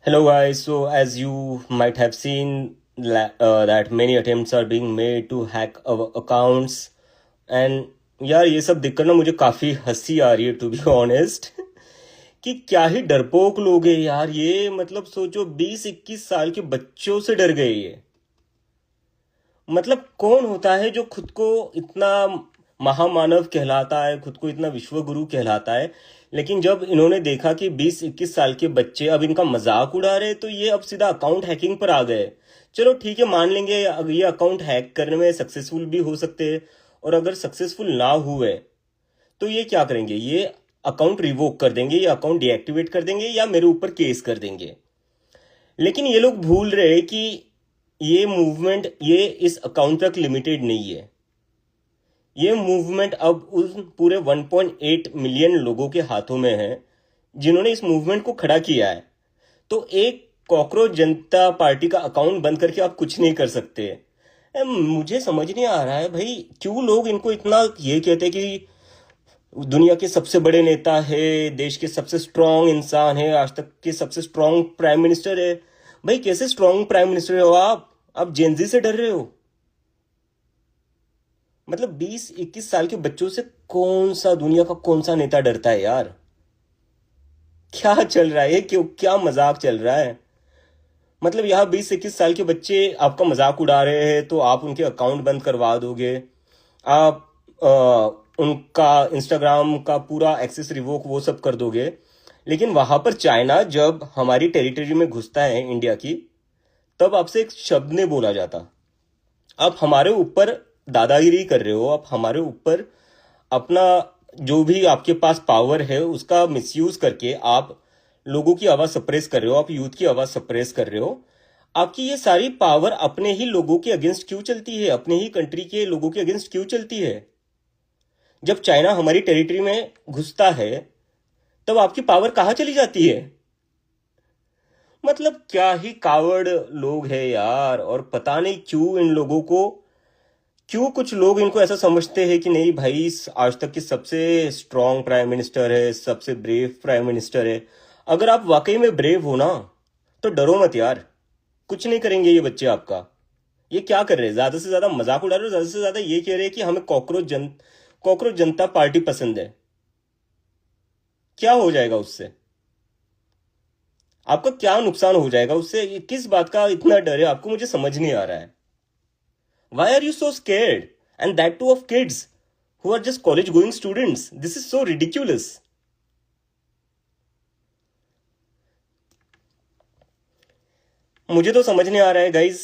Hello, guys. So, as you might have seen, that many attempts are being made to hack our accounts, and यार ये सब देखकर ना मुझे काफी हंसी आ रही है, टू बी ऑनेस्ट। कि क्या ही डरपोक लोग हैं यार ये। मतलब सोचो, 20-21 साल के बच्चों से डर गए ये। मतलब कौन होता है जो खुद को इतना महामानव कहलाता है, खुद को इतना विश्व गुरु कहलाता है, लेकिन जब इन्होंने देखा कि 20-21 साल के बच्चे अब इनका मजाक उड़ा रहे, तो ये अब सीधा अकाउंट हैकिंग पर आ गए। चलो ठीक है, मान लेंगे अगर ये अकाउंट हैक करने में सक्सेसफुल भी हो सकते हैं, और अगर सक्सेसफुल ना हुए तो ये क्या करेंगे, ये अकाउंट रिवोक कर देंगे, ये अकाउंट डीएक्टिवेट कर देंगे, या मेरे ऊपर केस कर देंगे। लेकिन ये लोग भूल रहे हैं कि ये मूवमेंट ये इस अकाउंट तक लिमिटेड नहीं है। ये मूवमेंट अब उस पूरे 1.8 मिलियन लोगों के हाथों में है जिन्होंने इस मूवमेंट को खड़ा किया है। तो एक कॉकरोच जनता पार्टी का अकाउंट बंद करके आप कुछ नहीं कर सकते। मुझे समझ नहीं आ रहा है भाई, क्यों लोग इनको इतना ये कहते हैं कि दुनिया के सबसे बड़े नेता है, देश के सबसे स्ट्रांग इंसान है, आज तक के सबसे स्ट्रांग प्राइम मिनिस्टर है। भाई कैसे स्ट्रांग प्राइम मिनिस्टर हो आप जेनजी से डर रहे हो? मतलब 20-21 साल के बच्चों से कौन सा दुनिया का कौन सा नेता डरता है यार? क्या चल रहा है, क्यों क्या मजाक चल रहा है? मतलब यहाँ 20-21 साल के बच्चे आपका मजाक उड़ा रहे हैं तो आप उनके अकाउंट बंद करवा दोगे, आप उनका इंस्टाग्राम का पूरा एक्सेस रिवोक वो सब कर दोगे। लेकिन वहां पर चाइना जब हमारी टेरिटरी में घुसता है इंडिया की, तब आपसे एक शब्द नहीं बोला जाता। आप हमारे ऊपर दादागिरी कर रहे हो, आप हमारे ऊपर अपना जो भी आपके पास पावर है उसका मिसयूज करके आप लोगों की आवाज सप्रेस कर रहे हो, आप यूथ की आवाज सप्रेस कर रहे हो। आपकी ये सारी पावर अपने ही लोगों के अगेंस्ट क्यों चलती है, अपने ही कंट्री के लोगों के अगेंस्ट क्यों चलती है? जब चाइना हमारी टेरिटरी में घुसता है तब आपकी पावर कहाँ चली जाती है? मतलब क्या ही कावड़ लोग हैं यार। और पता नहीं क्यों इन लोगों को, क्यों कुछ लोग इनको ऐसा समझते हैं कि नहीं भाई आज तक की सबसे स्ट्रांग प्राइम मिनिस्टर है, सबसे ब्रेव प्राइम मिनिस्टर है। अगर आप वाकई में ब्रेव हो ना, तो डरो मत यार, कुछ नहीं करेंगे ये बच्चे आपका। ये क्या कर रहे हैं, ज्यादा से ज्यादा मजाक उड़ा रहे हो, ज्यादा से ज्यादा ये कह रहे हैं कि हमें कॉकरोच जनता पार्टी पसंद है। क्या हो जाएगा उससे? आपका क्या नुकसान हो जाएगा उससे? ये किस बात का इतना डर है आपको, मुझे समझ नहीं आ रहा है। Why are you so scared? And that too of kids who are just college going students. This is so ridiculous. मुझे तो समझ नहीं आ रहा है गाइज।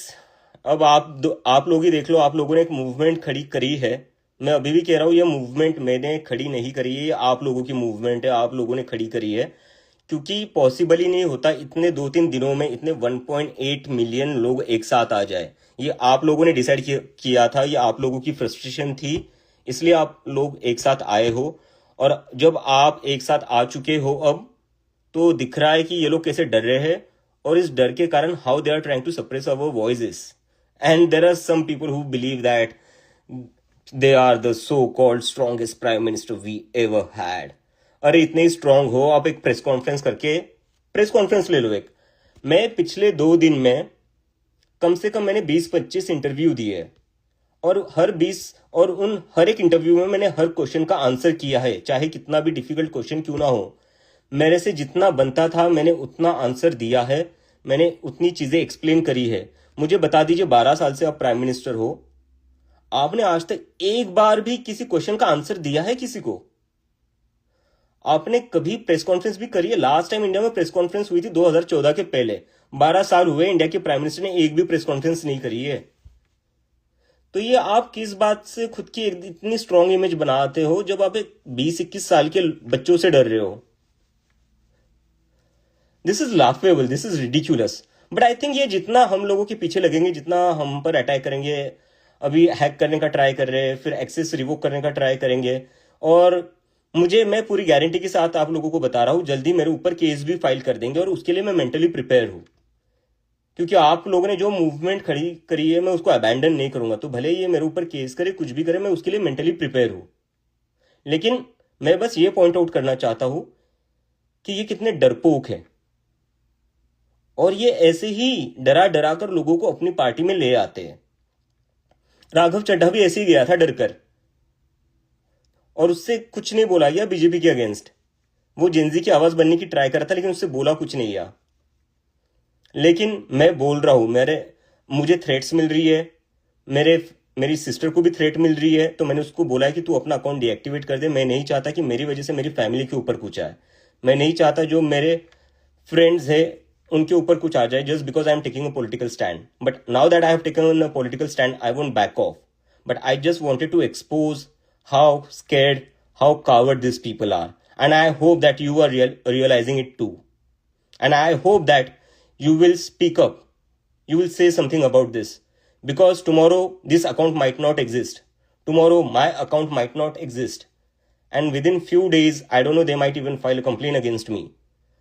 अब आप लोग ही देख लो, आप लोगों ने एक मूवमेंट खड़ी करी है। मैं अभी भी कह रहा हूँ ये मूवमेंट मैंने खड़ी नहीं करी है, ये आप लोगों की मूवमेंट है, आप लोगों ने खड़ी करी है। क्योंकि पॉसिबल ही नहीं होता इतने 2-3 दिनों में इतने 1.8 मिलियन लोग एक साथ आ जाए। ये आप लोगों ने डिसाइड किया था, ये आप लोगों की फ्रस्ट्रेशन थी, इसलिए आप लोग एक साथ आए हो। और जब आप एक साथ आ चुके हो अब, तो दिख रहा है कि ये लोग कैसे डर रहे हैं, और इस डर के कारण how they are trying to suppress our voices. And there are some people who believe that they are the so called strongest prime minister we ever had. अरे इतने ही स्ट्रांग हो आप, एक प्रेस कॉन्फ्रेंस ले लो एक। मैं पिछले 2 दिन में कम से कम मैंने 20-25 इंटरव्यू दिए, और और उन हर एक इंटरव्यू में मैंने हर क्वेश्चन का आंसर किया है, चाहे कितना भी डिफिकल्ट क्वेश्चन क्यों ना हो। मेरे से जितना बनता था मैंने उतना आंसर दिया है, मैंने उतनी चीजें एक्सप्लेन करी है। मुझे बता दीजिए, 12 साल से आप प्राइम मिनिस्टर हो, आपने आज तक एक बार भी किसी क्वेश्चन का आंसर दिया है किसी को? आपने कभी प्रेस कॉन्फ्रेंस भी करी है? लास्ट टाइम इंडिया में प्रेस कॉन्फ्रेंस हुई थी 2014 के पहले। 12 साल हुए इंडिया के प्राइम मिनिस्टर ने एक भी प्रेस कॉन्फ्रेंस नहीं करी है। तो ये आप किस बात से खुद की इतनी स्ट्रांग इमेज बनाते हो जब आप एक 20-21 साल के बच्चों से डर रहे हो? This is laughable, this is ridiculous. But I think ये जितना हम लोगों के पीछे लगेंगे, जितना हम पर अटैक करेंगे, अभी हैक करने का ट्राई कर रहे हैं, फिर एक्सेस रिवोक करने का ट्राई करेंगे, और मैं पूरी गारंटी के साथ आप लोगों को बता रहा हूं, जल्दी मेरे ऊपर केस भी फाइल कर देंगे, और उसके लिए मैं मेंटली प्रिपेयर हूं। क्योंकि आप लोगों ने जो मूवमेंट खड़ी करी है मैं उसको अबैंडन नहीं करूंगा। तो भले ये मेरे ऊपर केस करे, कुछ भी करे, मैं उसके लिए मेंटली प्रिपेयर हूं। लेकिन मैं बस ये पॉइंट आउट करना चाहता हूं कि ये कितने डरपोक हैं। और ये ऐसे ही डरा डरा कर लोगों को अपनी पार्टी में ले आते हैं। राघव चड्ढा भी ऐसे ही गया था डरकर, और उससे कुछ नहीं बोला गया बीजेपी के अगेंस्ट। वो जेनजी की आवाज बनने की ट्राई कर था, लेकिन उससे बोला कुछ नहीं गया। लेकिन मैं बोल रहा हूं, मुझे थ्रेट्स मिल रही है, मेरी सिस्टर को भी थ्रेट मिल रही है, तो मैंने उसको बोला है कि तू अपना अकाउंट डीएक्टिवेट कर दे। मैं नहीं चाहता कि मेरी वजह से मेरी फैमिली के ऊपर कुछ आए। मैं नहीं चाहता जो मेरे फ्रेंड्स है उनके ऊपर कुछ आ जाए, just because I am taking a political stand. But now that I have taken a political stand, I won't back of, but I just wanted to expose how scared, how coward these people are. And I hope that you are realizing it too. And I hope that you will speak up. You will say something about this. Because tomorrow this account might not exist. Tomorrow my account might not exist. And within few days, I don't know, they might even file a complaint against me.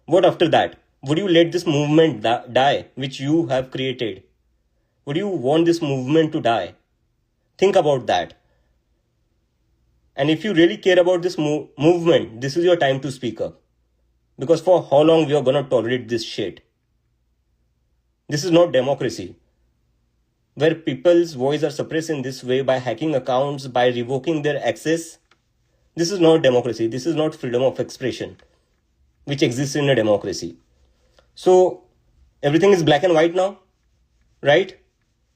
What after that? Would you let this movement die, which you have created? Would you want this movement to die? Think about that. And if you really care about this movement, this is your time to speak up. Because for how long we are going to tolerate this shit? This is not democracy. Where people's voice are suppressed in this way by hacking accounts, by revoking their access. This is not democracy. This is not freedom of expression, which exists in a democracy. So everything is black and white now, right?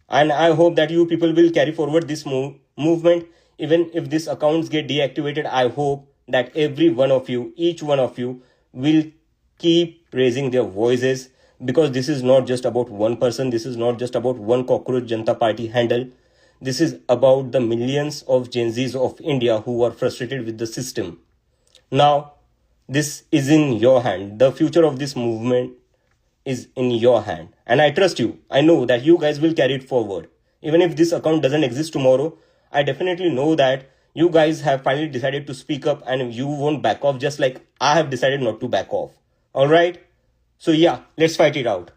And I hope that you people will carry forward this movement. Even if these accounts get deactivated, I hope that every one of you, each one of you, will keep raising their voices, because this is not just about one person. This is not just about one cockroach Janata Party handle. This is about the millions of Gen Zs of India who are frustrated with the system. Now, this is in your hand. The future of this movement is in your hand. And I trust you. I know that you guys will carry it forward. Even if this account doesn't exist tomorrow, I definitely know that you guys have finally decided to speak up and you won't back off, just like I have decided not to back off. Alright? So yeah, let's fight it out.